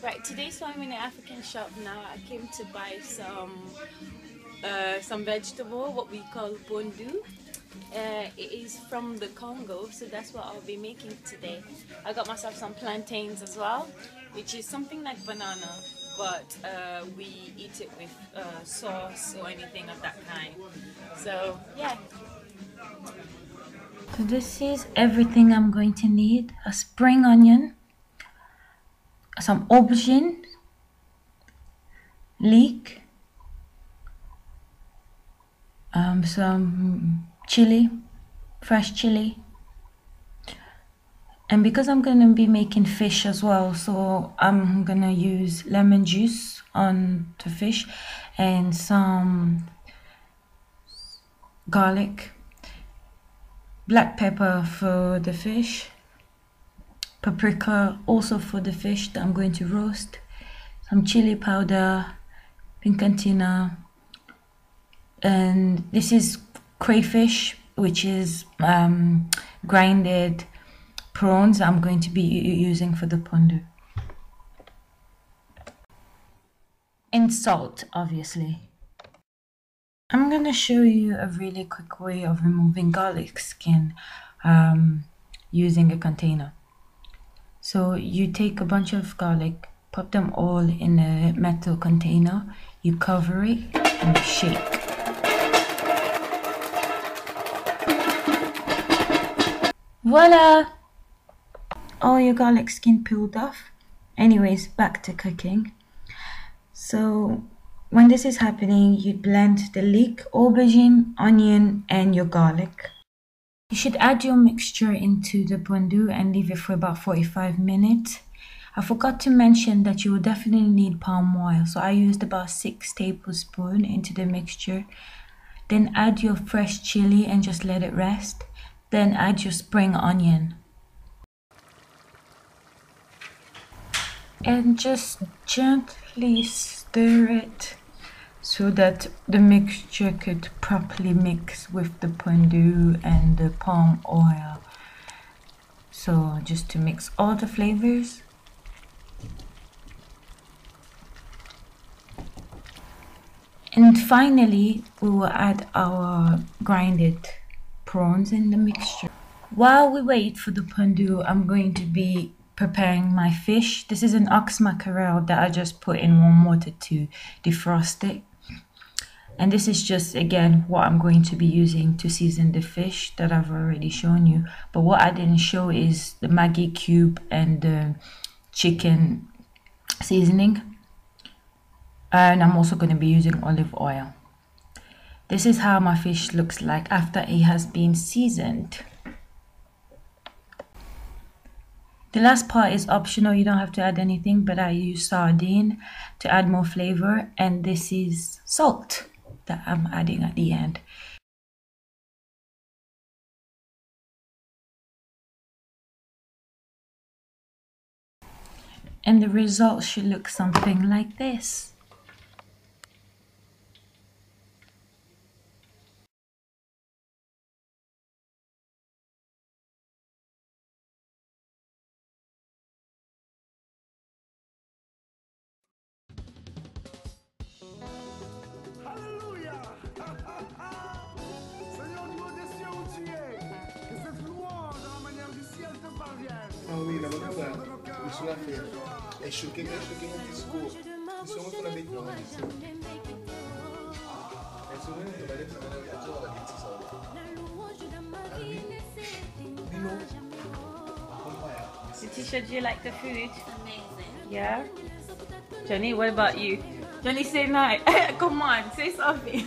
Right, today so I'm in an African shop now. I came to buy some vegetable, what we call Pondu. It is from the Congo, so that's what I'll be making today. I got myself some plantains as well, which is something like banana, but we eat it with sauce or anything of that kind. So yeah. So this is everything I'm going to need: a spring onion, some aubergine, leek, some chili, fresh chili, and because I'm gonna be making fish as well, so I'm gonna use lemon juice on the fish and some garlic, black pepper for the fish, paprika also for the fish that I'm going to roast, some chili powder, picantina, and this is crayfish, which is grinded prawns I'm going to be using for the pondu. And salt, obviously. I'm gonna show you a really quick way of removing garlic skin using a container. So you take a bunch of garlic, pop them all in a metal container, you cover it and you shake. Voila! All your garlic skin peeled off. Anyways, back to cooking. So when this is happening, you blend the leek, aubergine, onion, and your garlic. You should add your mixture into the pondu and leave it for about 45 minutes. I forgot to mention that you will definitely need palm oil, so I used about 6 tablespoons into the mixture. Then add your fresh chili and just let it rest. Then add your spring onion. And just gently stir it so that the mixture could properly mix with the pondu and the palm oil. So just to mix all the flavors. And finally, we will add our grinded prawns in the mixture. While we wait for the pondu, I'm going to be preparing my fish. This is an ox mackerel that I just put in warm water to defrost it. And this is just, again, what I'm going to be using to season the fish that I've already shown you. But what I didn't show is the Maggi cube and the chicken seasoning. And I'm also going to be using olive oil. This is how my fish looks like after it has been seasoned. The last part is optional, you don't have to add anything, but I use sardine to add more flavor, and this is salt that I'm adding at the end. And the result should look something like this. Ah oui, la madame, je suis là fait. Elle est choquée mon discours. Ils sont en train de mettre dans la liste. Elle se met dans la lettre, elle a toujours la bêtise. Ah oui. Oui, non. Letitia, do you like the food? Amazing. Yeah? Jenny, what about you? Jenny, say no. Come on, say something.